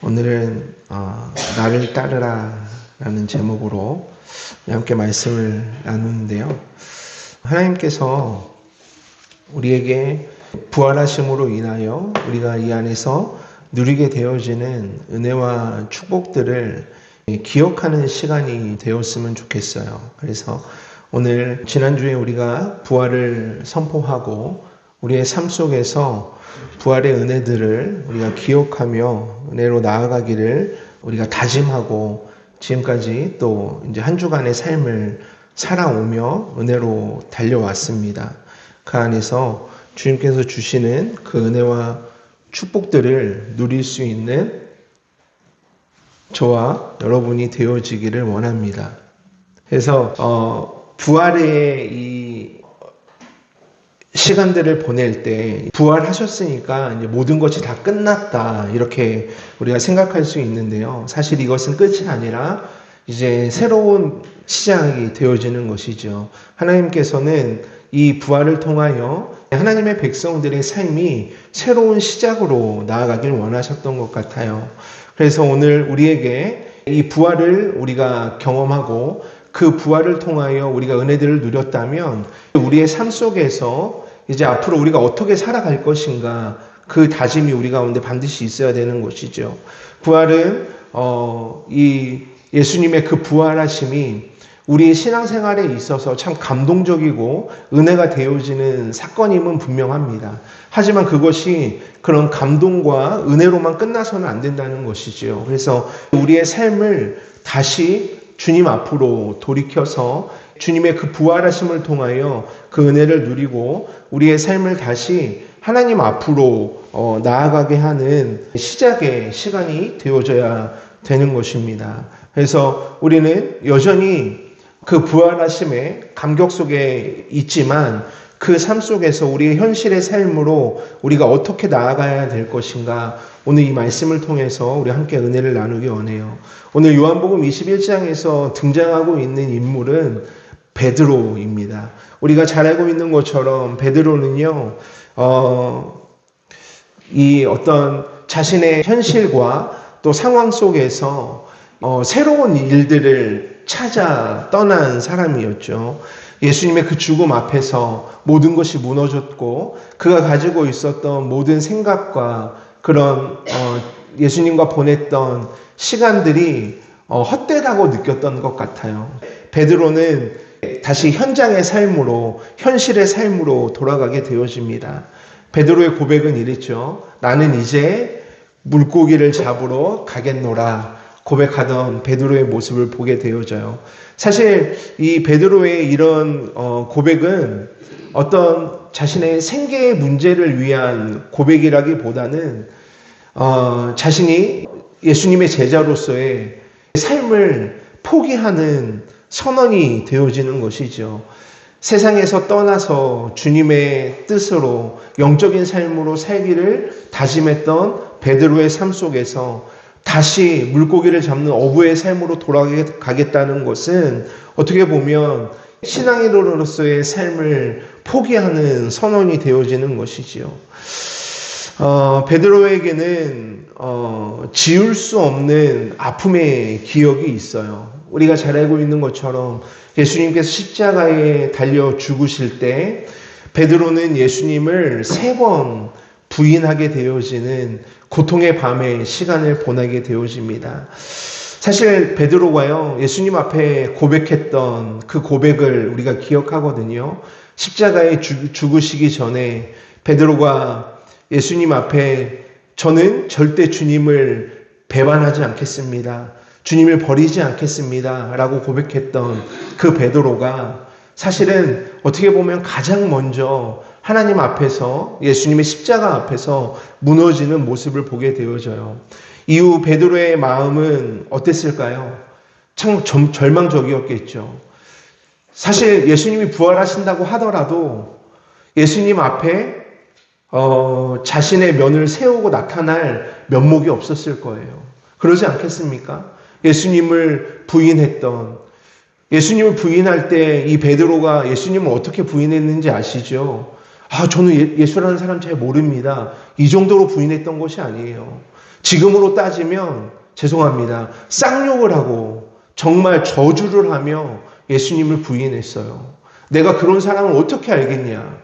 오늘은 나를 따르라 라는 제목으로 함께 말씀을 나누는데요. 하나님께서 우리에게 부활하심으로 인하여 우리가 이 안에서 누리게 되어지는 은혜와 축복들을 기억하는 시간이 되었으면 좋겠어요. 그래서 오늘 지난주에 우리가 부활을 선포하고 우리의 삶 속에서 부활의 은혜들을 우리가 기억하며 은혜로 나아가기를 우리가 다짐하고 지금까지 또 이제 한 주간의 삶을 살아오며 은혜로 달려왔습니다. 그 안에서 주님께서 주시는 그 은혜와 축복들을 누릴 수 있는 저와 여러분이 되어지기를 원합니다. 그래서 부활의 이 시간들을 보낼 때 부활하셨으니까 이제 모든 것이 다 끝났다 이렇게 우리가 생각할 수 있는데요. 사실 이것은 끝이 아니라 이제 새로운 시작이 되어지는 것이죠. 하나님께서는 이 부활을 통하여 하나님의 백성들의 삶이 새로운 시작으로 나아가길 원하셨던 것 같아요. 그래서 오늘 우리에게 이 부활을 우리가 경험하고 그 부활을 통하여 우리가 은혜들을 누렸다면 우리의 삶 속에서 이제 앞으로 우리가 어떻게 살아갈 것인가 그 다짐이 우리 가운데 반드시 있어야 되는 것이죠. 부활은 이 예수님의 그 부활하심이 우리의 신앙생활에 있어서 참 감동적이고 은혜가 되어지는 사건임은 분명합니다. 하지만 그것이 그런 감동과 은혜로만 끝나서는 안 된다는 것이죠. 그래서 우리의 삶을 다시 주님 앞으로 돌이켜서 주님의 그 부활하심을 통하여 그 은혜를 누리고 우리의 삶을 다시 하나님 앞으로 나아가게 하는 시작의 시간이 되어져야 되는 것입니다. 그래서 우리는 여전히 그 부활하심의 감격 속에 있지만 그 삶 속에서 우리의 현실의 삶으로 우리가 어떻게 나아가야 될 것인가 오늘 이 말씀을 통해서 우리 함께 은혜를 나누기 원해요. 오늘 요한복음 21장에서 등장하고 있는 인물은 베드로입니다. 우리가 잘 알고 있는 것처럼 베드로는요, 이 어떤 자신의 현실과 또 상황 속에서 새로운 일들을 찾아 떠난 사람이었죠. 예수님의 그 죽음 앞에서 모든 것이 무너졌고 그가 가지고 있었던 모든 생각과 그런 예수님과 보냈던 시간들이 헛되다고 느꼈던 것 같아요. 베드로는 다시 현장의 삶으로 현실의 삶으로 돌아가게 되어집니다. 베드로의 고백은 이랬죠. 나는 이제 물고기를 잡으러 가겠노라 고백하던 베드로의 모습을 보게 되어져요. 사실 이 베드로의 이런 고백은 어떤 자신의 생계의 문제를 위한 고백이라기보다는 자신이 예수님의 제자로서의 삶을 포기하는 선언이 되어지는 것이죠. 세상에서 떠나서 주님의 뜻으로 영적인 삶으로 살기를 다짐했던 베드로의 삶 속에서 다시 물고기를 잡는 어부의 삶으로 돌아가겠다는 것은 어떻게 보면 신앙인으로서의 삶을 포기하는 선언이 되어지는 것이지요. 베드로에게는 지울 수 없는 아픔의 기억이 있어요. 우리가 잘 알고 있는 것처럼 예수님께서 십자가에 달려 죽으실 때 베드로는 예수님을 3번 부인하게 되어지는 고통의 밤의 시간을 보내게 되어집니다. 사실 베드로가요, 예수님 앞에 고백했던 그 고백을 우리가 기억하거든요. 십자가에 죽으시기 전에 베드로가 예수님 앞에 저는 절대 주님을 배반하지 않겠습니다. 주님을 버리지 않겠습니다. 라고 고백했던 그 베드로가 사실은 어떻게 보면 가장 먼저 하나님 앞에서 예수님의 십자가 앞에서 무너지는 모습을 보게 되어져요. 이후 베드로의 마음은 어땠을까요? 참 절망적이었겠죠. 사실 예수님이 부활하신다고 하더라도 예수님 앞에 자신의 면을 세우고 나타날 면목이 없었을 거예요. 그러지 않겠습니까? 예수님을 부인했던 예수님을 부인할 때 이 베드로가 예수님을 어떻게 부인했는지 아시죠? 저는 예수라는 사람 잘 모릅니다. 이 정도로 부인했던 것이 아니에요. 지금으로 따지면 죄송합니다. 쌍욕을 하고 정말 저주를 하며 예수님을 부인했어요. 내가 그런 사람을 어떻게 알겠냐?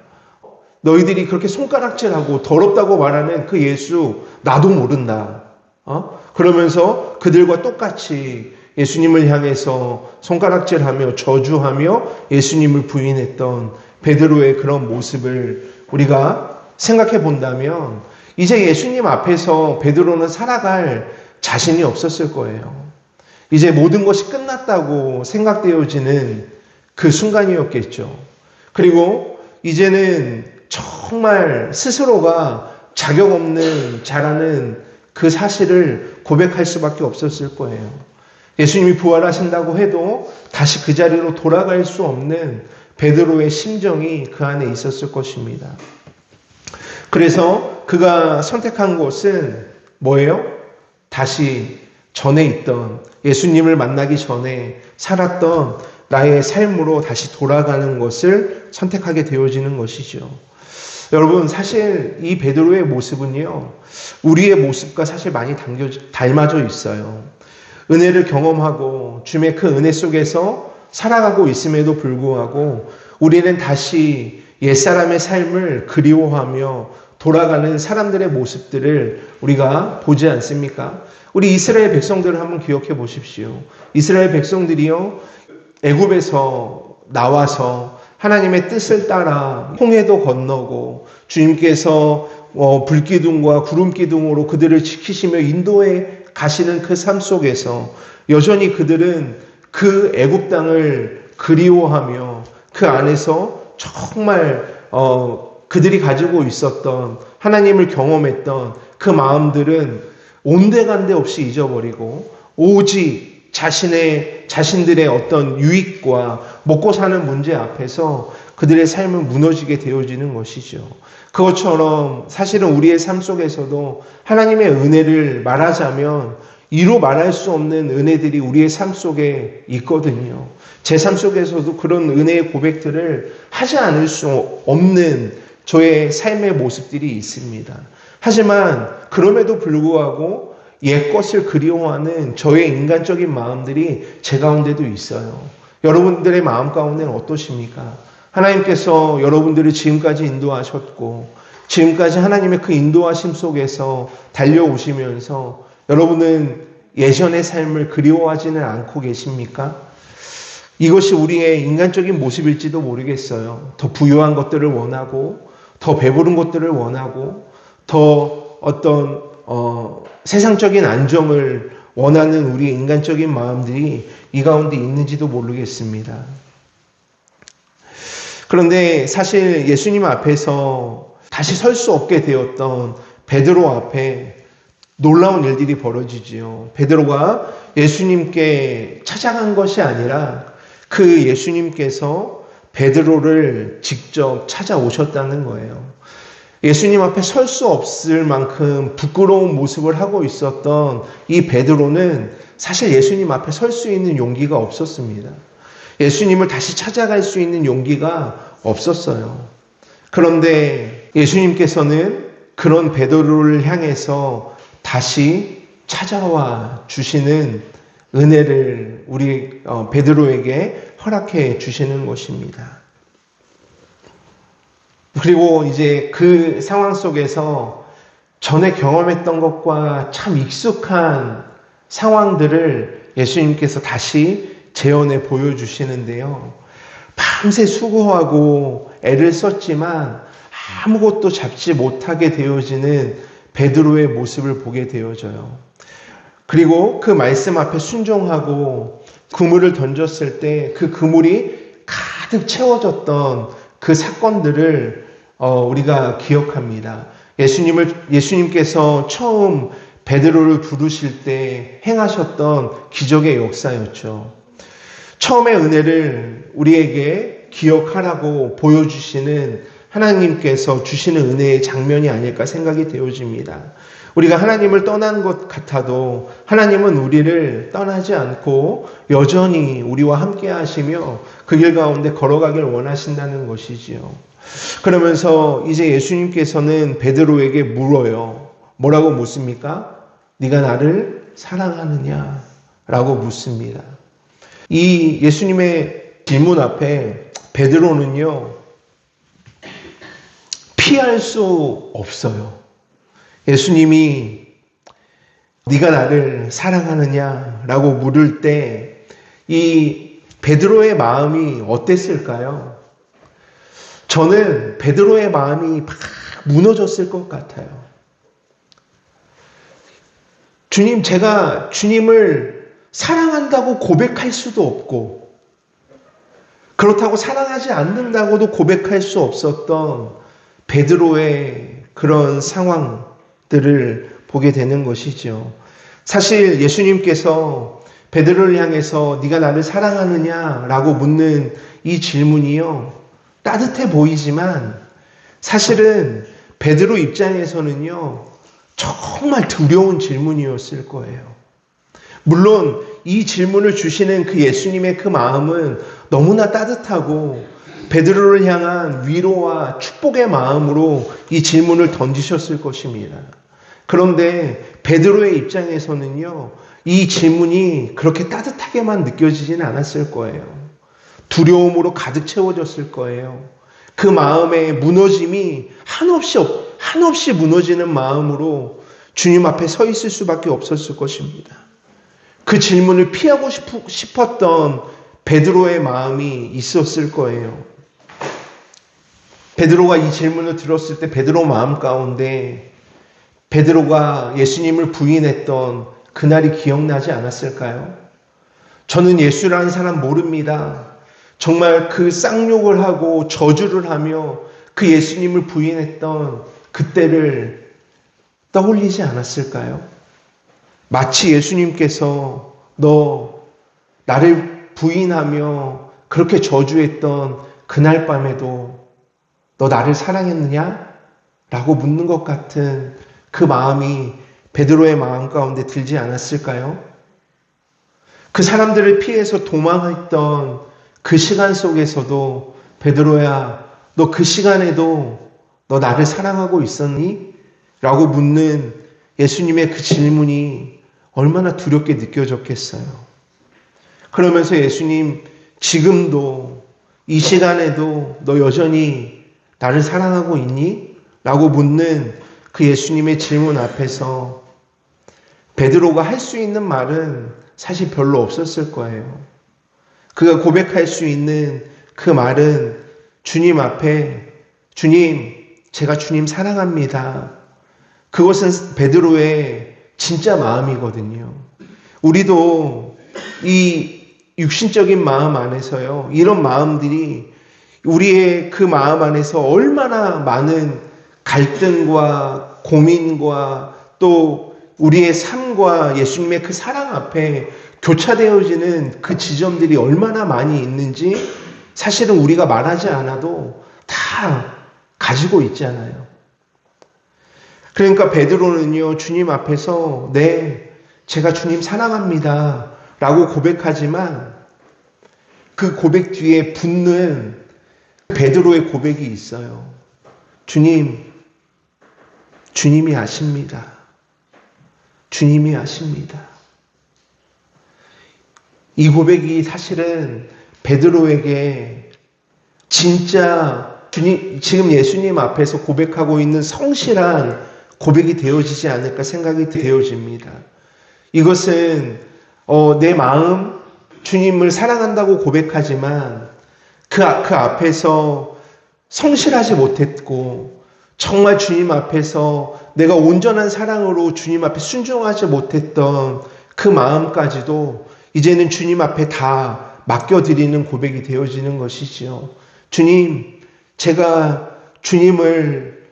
너희들이 그렇게 손가락질하고 더럽다고 말하는 그 예수 나도 모른다. 그러면서 그들과 똑같이 예수님을 향해서 손가락질하며 저주하며 예수님을 부인했던 베드로의 그런 모습을 우리가 생각해 본다면 이제 예수님 앞에서 베드로는 살아갈 자신이 없었을 거예요. 이제 모든 것이 끝났다고 생각되어지는 그 순간이었겠죠. 그리고 이제는 정말 스스로가 자격 없는 자라는 그 사실을 고백할 수밖에 없었을 거예요. 예수님이 부활하신다고 해도 다시 그 자리로 돌아갈 수 없는 베드로의 심정이 그 안에 있었을 것입니다. 그래서 그가 선택한 것은 뭐예요? 다시 전에 있던 예수님을 만나기 전에 살았던 나의 삶으로 다시 돌아가는 것을 선택하게 되어지는 것이죠. 여러분, 사실 이 베드로의 모습은요, 우리의 모습과 사실 많이 닮아져 있어요. 은혜를 경험하고 주님의 그 은혜 속에서 살아가고 있음에도 불구하고 우리는 다시 옛사람의 삶을 그리워하며 돌아가는 사람들의 모습들을 우리가 보지 않습니까? 우리 이스라엘 백성들을 한번 기억해 보십시오. 이스라엘 백성들이요, 애굽에서 나와서 하나님의 뜻을 따라 홍해도 건너고 주님께서 불기둥과 구름기둥으로 그들을 지키시며 인도해 가시는 그 삶 속에서 여전히 그들은 그 애굽 땅을 그리워하며 그 안에서 정말 그들이 가지고 있었던 하나님을 경험했던 그 마음들은 온데간데 없이 잊어버리고 오직 자신들의 어떤 유익과 먹고 사는 문제 앞에서 그들의 삶은 무너지게 되어지는 것이죠. 그것처럼 사실은 우리의 삶 속에서도 하나님의 은혜를 말하자면 이루 말할 수 없는 은혜들이 우리의 삶 속에 있거든요. 제 삶 속에서도 그런 은혜의 고백들을 하지 않을 수 없는 저의 삶의 모습들이 있습니다. 하지만 그럼에도 불구하고 옛것을 그리워하는 저의 인간적인 마음들이 제 가운데도 있어요. 여러분들의 마음 가운데는 어떠십니까? 하나님께서 여러분들을 지금까지 인도하셨고 지금까지 하나님의 그 인도하심 속에서 달려오시면서 여러분은 예전의 삶을 그리워하지는 않고 계십니까? 이것이 우리의 인간적인 모습일지도 모르겠어요. 더 부유한 것들을 원하고 더 배부른 것들을 원하고 더 어떤 세상적인 안정을 원하는 우리의 인간적인 마음들이 이 가운데 있는지도 모르겠습니다. 그런데 사실 예수님 앞에서 다시 설 수 없게 되었던 베드로 앞에 놀라운 일들이 벌어지지요. 베드로가 예수님께 찾아간 것이 아니라 그 예수님께서 베드로를 직접 찾아오셨다는 거예요. 예수님 앞에 설 수 없을 만큼 부끄러운 모습을 하고 있었던 이 베드로는 사실 예수님 앞에 설 수 있는 용기가 없었습니다. 예수님을 다시 찾아갈 수 있는 용기가 없었어요. 그런데 예수님께서는 그런 베드로를 향해서 다시 찾아와 주시는 은혜를 우리 베드로에게 허락해 주시는 것입니다. 그리고 이제 그 상황 속에서 전에 경험했던 것과 참 익숙한 상황들을 예수님께서 다시 재현해 보여주시는데요. 밤새 수고하고 애를 썼지만 아무것도 잡지 못하게 되어지는 베드로의 모습을 보게 되어져요. 그리고 그 말씀 앞에 순종하고 그물을 던졌을 때 그 그물이 가득 채워졌던 그 사건들을 우리가 기억합니다. 예수님께서 처음 베드로를 부르실 때 행하셨던 기적의 역사였죠. 처음의 은혜를 우리에게 기억하라고 보여주시는 하나님께서 주시는 은혜의 장면이 아닐까 생각이 되어집니다. 우리가 하나님을 떠난 것 같아도 하나님은 우리를 떠나지 않고 여전히 우리와 함께 하시며 그 길 가운데 걸어가길 원하신다는 것이지요. 그러면서 이제 예수님께서는 베드로에게 물어요. 뭐라고 묻습니까? 네가 나를 사랑하느냐? 라고 묻습니다. 이 예수님의 질문 앞에 베드로는요, 피할 수 없어요. 예수님이 네가 나를 사랑하느냐? 라고 물을 때 이 베드로의 마음이 어땠을까요? 저는 베드로의 마음이 막 무너졌을 것 같아요. 주님, 제가 주님을 사랑한다고 고백할 수도 없고, 그렇다고 사랑하지 않는다고도 고백할 수 없었던 베드로의 그런 상황들을 보게 되는 것이죠. 사실 예수님께서 베드로를 향해서 네가 나를 사랑하느냐라고 묻는 이 질문이요, 따뜻해 보이지만 사실은 베드로 입장에서는요, 정말 두려운 질문이었을 거예요. 물론 이 질문을 주시는 그 예수님의 그 마음은 너무나 따뜻하고 베드로를 향한 위로와 축복의 마음으로 이 질문을 던지셨을 것입니다. 그런데 베드로의 입장에서는요, 이 질문이 그렇게 따뜻하게만 느껴지지는 않았을 거예요. 두려움으로 가득 채워졌을 거예요. 그 마음의 무너짐이 한없이 무너지는 마음으로 주님 앞에 서 있을 수밖에 없었을 것입니다. 그 질문을 피하고 싶었던 베드로의 마음이 있었을 거예요. 베드로가 이 질문을 들었을 때 베드로 마음 가운데 베드로가 예수님을 부인했던 그날이 기억나지 않았을까요? 저는 예수라는 사람 모릅니다. 정말 그 쌍욕을 하고 저주를 하며 그 예수님을 부인했던 그때를 떠올리지 않았을까요? 마치 예수님께서 너 나를 부인하며 그렇게 저주했던 그날 밤에도 너 나를 사랑했느냐? 라고 묻는 것 같은 그 마음이 베드로의 마음 가운데 들지 않았을까요? 그 사람들을 피해서 도망했던 그 시간 속에서도 베드로야, 너 그 시간에도 너 나를 사랑하고 있었니? 라고 묻는 예수님의 그 질문이 얼마나 두렵게 느껴졌겠어요. 그러면서 예수님, 지금도 이 시간에도 너 여전히 나를 사랑하고 있니? 라고 묻는 그 예수님의 질문 앞에서 베드로가 할 수 있는 말은 사실 별로 없었을 거예요. 그가 고백할 수 있는 그 말은 주님 앞에, 주님, 제가 주님 사랑합니다. 그것은 베드로의 진짜 마음이거든요. 우리도 이 육신적인 마음 안에서요, 이런 마음들이 우리의 그 마음 안에서 얼마나 많은 갈등과 고민과 또 우리의 삶과 예수님의 그 사랑 앞에 교차되어지는 그 지점들이 얼마나 많이 있는지 사실은 우리가 말하지 않아도 다 가지고 있잖아요. 그러니까 베드로는요, 주님 앞에서 네, 제가 주님 사랑합니다 라고 고백하지만 그 고백 뒤에 붙는 베드로의 고백이 있어요. 주님, 주님이 아십니다. 주님이 아십니다. 이 고백이 사실은 베드로에게 진짜 지금 예수님 앞에서 고백하고 있는 성실한 고백이 되어지지 않을까 생각이 되어집니다. 이것은 내 마음, 주님을 사랑한다고 고백하지만 그 앞에서 성실하지 못했고 정말 주님 앞에서 내가 온전한 사랑으로 주님 앞에 순종하지 못했던 그 마음까지도 이제는 주님 앞에 다 맡겨드리는 고백이 되어지는 것이지요. 주님, 제가 주님을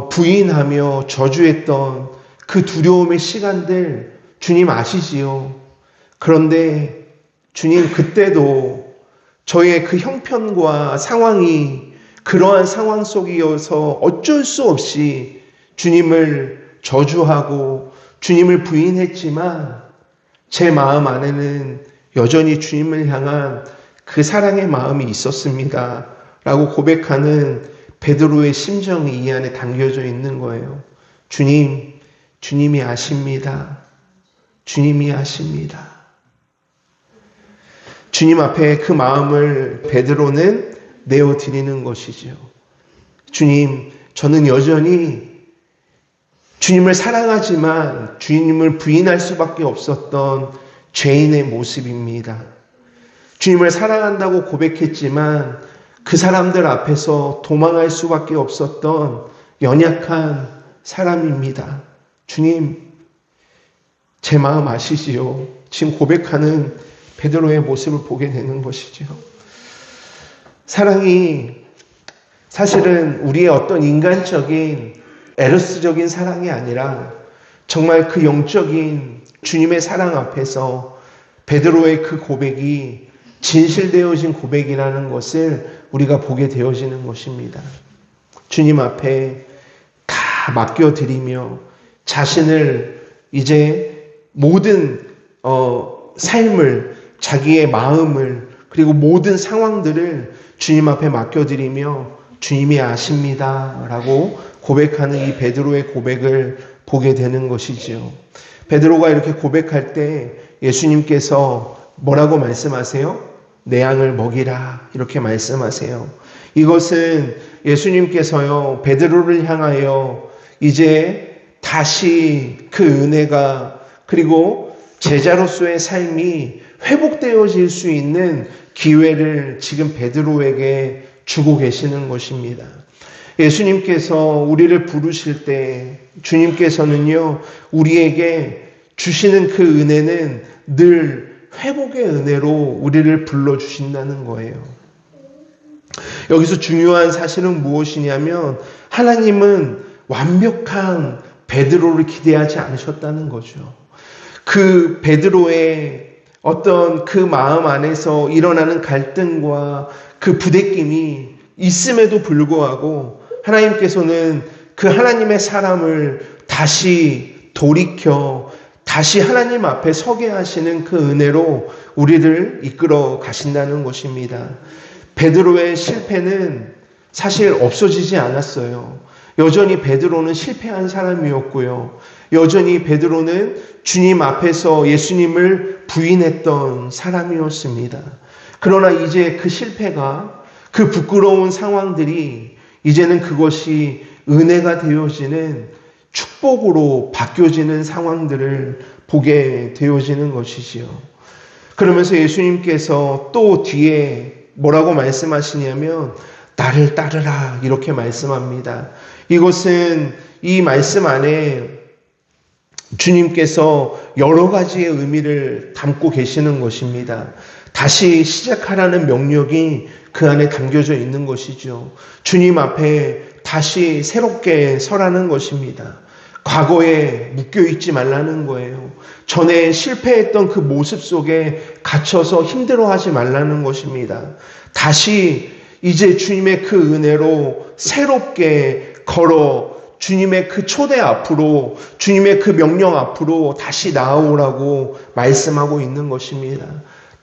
부인하며 저주했던 그 두려움의 시간들 주님 아시지요. 그런데 주님, 그때도 저의 그 형편과 상황이 그러한 상황 속이어서 어쩔 수 없이 주님을 저주하고 주님을 부인했지만 제 마음 안에는 여전히 주님을 향한 그 사랑의 마음이 있었습니다 라고 고백하는 베드로의 심정이 이 안에 담겨져 있는 거예요. 주님, 주님이 아십니다. 주님이 아십니다. 주님 앞에 그 마음을 베드로는 내어드리는 것이지요. 주님, 저는 여전히 주님을 사랑하지만 주님을 부인할 수밖에 없었던 죄인의 모습입니다. 주님을 사랑한다고 고백했지만 그 사람들 앞에서 도망할 수밖에 없었던 연약한 사람입니다. 주님, 제 마음 아시지요? 지금 고백하는 베드로의 모습을 보게 되는 것이죠. 사랑이 사실은 우리의 어떤 인간적인 에로스적인 사랑이 아니라 정말 그 영적인 주님의 사랑 앞에서 베드로의 그 고백이 진실되어진 고백이라는 것을 우리가 보게 되어지는 것입니다. 주님 앞에 다 맡겨드리며 자신을 이제 모든 삶을, 자기의 마음을, 그리고 모든 상황들을 주님 앞에 맡겨드리며 주님이 아십니다 라고 고백하는 이 베드로의 고백을 보게 되는 것이지요. 베드로가 이렇게 고백할 때 예수님께서 뭐라고 말씀하세요? 내 양을 먹이라 이렇게 말씀하세요. 이것은 예수님께서요 베드로를 향하여 이제 다시 그 은혜가 그리고 제자로서의 삶이 회복되어질 수 있는 기회를 지금 베드로에게 주고 계시는 것입니다. 예수님께서 우리를 부르실 때 주님께서는요 우리에게 주시는 그 은혜는 늘 회복의 은혜로 우리를 불러주신다는 거예요. 여기서 중요한 사실은 무엇이냐면 하나님은 완벽한 베드로를 기대하지 않으셨다는 거죠. 그 베드로의 어떤 그 마음 안에서 일어나는 갈등과 그 부대낌이 있음에도 불구하고 하나님께서는 그 하나님의 사람을 다시 돌이켜 다시 하나님 앞에 서게 하시는 그 은혜로 우리를 이끌어 가신다는 것입니다. 베드로의 실패는 사실 없어지지 않았어요. 여전히 베드로는 실패한 사람이었고요. 여전히 베드로는 주님 앞에서 예수님을 부인했던 사람이었습니다. 그러나 이제 그 실패가 그 부끄러운 상황들이 이제는 그것이 은혜가 되어지는 축복으로 바뀌어지는 상황들을 보게 되어지는 것이지요. 그러면서 예수님께서 또 뒤에 뭐라고 말씀하시냐면 나를 따르라 이렇게 말씀합니다. 이것은 이 말씀 안에 주님께서 여러 가지의 의미를 담고 계시는 것입니다. 다시 시작하라는 명령이 그 안에 담겨져 있는 것이죠. 주님 앞에 다시 새롭게 서라는 것입니다. 과거에 묶여있지 말라는 거예요. 전에 실패했던 그 모습 속에 갇혀서 힘들어하지 말라는 것입니다. 다시 이제 주님의 그 은혜로 새롭게 걸어 주님의 그 초대 앞으로 주님의 그 명령 앞으로 다시 나아오라고 말씀하고 있는 것입니다.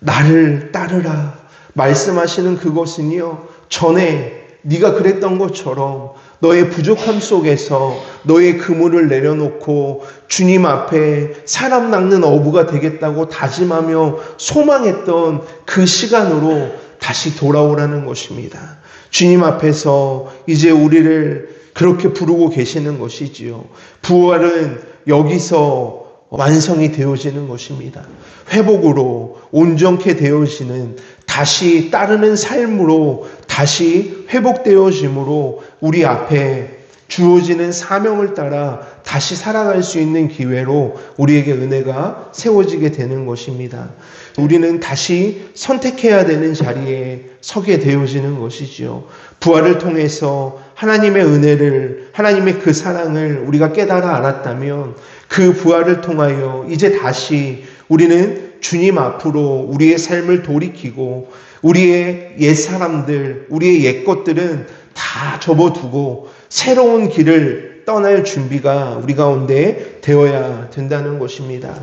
나를 따르라 말씀하시는 그것은요 전에 네가 그랬던 것처럼 너의 부족함 속에서 너의 그물을 내려놓고 주님 앞에 사람 낚는 어부가 되겠다고 다짐하며 소망했던 그 시간으로 다시 돌아오라는 것입니다. 주님 앞에서 이제 우리를 그렇게 부르고 계시는 것이지요. 부활은 여기서 완성이 되어지는 것입니다. 회복으로 온전케 되어지는 다시 따르는 삶으로 다시 회복되어짐으로 우리 앞에 주어지는 사명을 따라 다시 살아갈 수 있는 기회로 우리에게 은혜가 세워지게 되는 것입니다. 우리는 다시 선택해야 되는 자리에 서게 되어지는 것이지요. 부활을 통해서 하나님의 은혜를, 하나님의 그 사랑을 우리가 깨달아 알았다면 그 부활을 통하여 이제 다시 우리는 주님 앞으로 우리의 삶을 돌이키고 우리의 옛 사람들, 우리의 옛 것들은 다 접어두고 새로운 길을 떠날 준비가 우리 가운데 되어야 된다는 것입니다.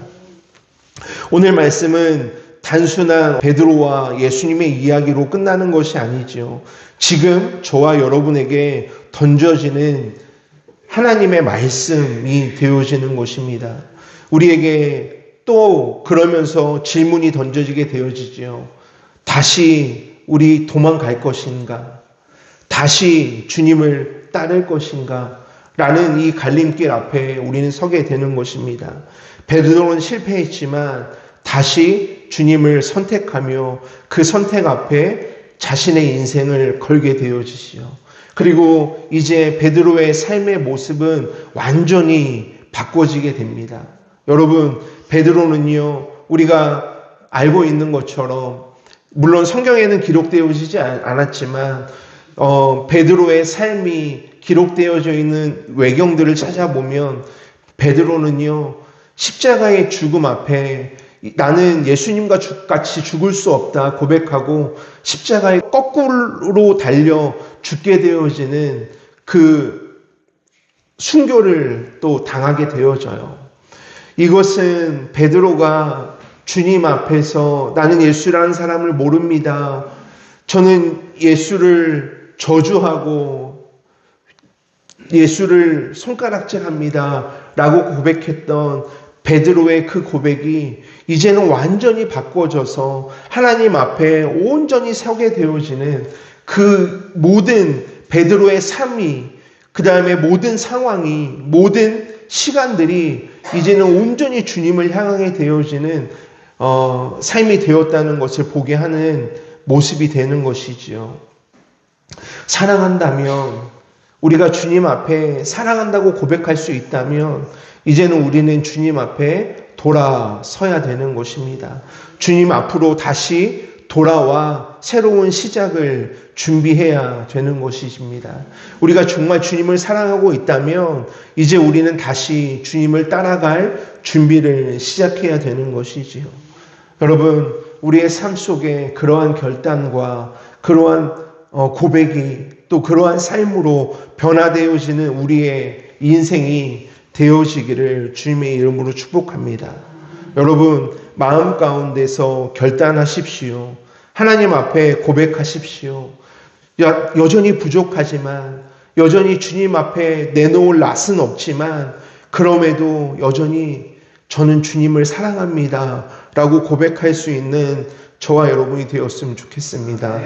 오늘 말씀은 단순한 베드로와 예수님의 이야기로 끝나는 것이 아니죠. 지금 저와 여러분에게 던져지는 하나님의 말씀이 되어지는 것입니다. 우리에게 또 그러면서 질문이 던져지게 되어지지요. 다시 우리 도망갈 것인가? 다시 주님을 따를 것인가? 라는 이 갈림길 앞에 우리는 서게 되는 것입니다. 베드로는 실패했지만 다시 주님을 선택하며 그 선택 앞에 자신의 인생을 걸게 되어지지요. 그리고 이제 베드로의 삶의 모습은 완전히 바꿔지게 됩니다. 여러분, 베드로는요, 우리가 알고 있는 것처럼 물론 성경에는 기록되어지지 않았지만 베드로의 삶이 기록되어져 있는 외경들을 찾아보면 베드로는요, 십자가의 죽음 앞에 나는 예수님과 같이 죽을 수 없다 고백하고 십자가에 거꾸로 달려 죽게 되어지는 그 순교를 또 당하게 되어져요. 이것은 베드로가 주님 앞에서 나는 예수라는 사람을 모릅니다. 저는 예수를 저주하고 예수를 손가락질합니다. 라고 고백했던 베드로의 그 고백이 이제는 완전히 바꿔져서 하나님 앞에 온전히 서게 되어지는 그 모든 베드로의 삶이, 그 다음에 모든 상황이, 모든 시간들이 이제는 온전히 주님을 향하게 되어지는 삶이 되었다는 것을 보게 하는 모습이 되는 것이지요. 사랑한다면, 우리가 주님 앞에 사랑한다고 고백할 수 있다면 이제는 우리는 주님 앞에 돌아서야 되는 것입니다. 주님 앞으로 다시 돌아와 새로운 시작을 준비해야 되는 것입니다. 우리가 정말 주님을 사랑하고 있다면 이제 우리는 다시 주님을 따라갈 준비를 시작해야 되는 것이지요. 여러분, 우리의 삶 속에 그러한 결단과 그러한 고백이 또 그러한 삶으로 변화되어지는 우리의 인생이 되어지기를 주님의 이름으로 축복합니다. 여러분, 마음 가운데서 결단하십시오. 하나님 앞에 고백하십시오. 여전히 부족하지만, 여전히 주님 앞에 내놓을 낯은 없지만, 그럼에도 여전히 저는 주님을 사랑합니다. 라고 고백할 수 있는 저와 여러분이 되었으면 좋겠습니다.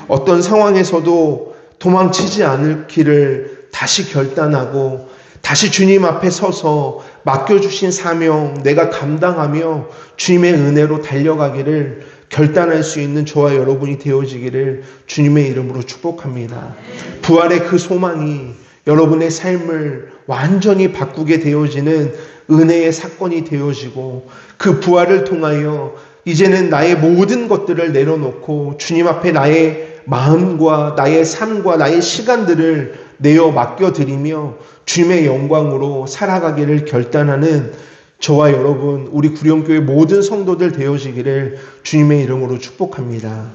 어떤 상황에서도 도망치지 않을 길을 다시 결단하고 다시 주님 앞에 서서 맡겨주신 사명 내가 감당하며 주님의 은혜로 달려가기를 결단할 수 있는 저와 여러분이 되어지기를 주님의 이름으로 축복합니다. 부활의 그 소망이 여러분의 삶을 완전히 바꾸게 되어지는 은혜의 사건이 되어지고 그 부활을 통하여 이제는 나의 모든 것들을 내려놓고 주님 앞에 나의 마음과 나의 삶과 나의 시간들을 내어 맡겨드리며 주님의 영광으로 살아가기를 결단하는 저와 여러분, 우리 구령교회 모든 성도들 되어지기를 주님의 이름으로 축복합니다.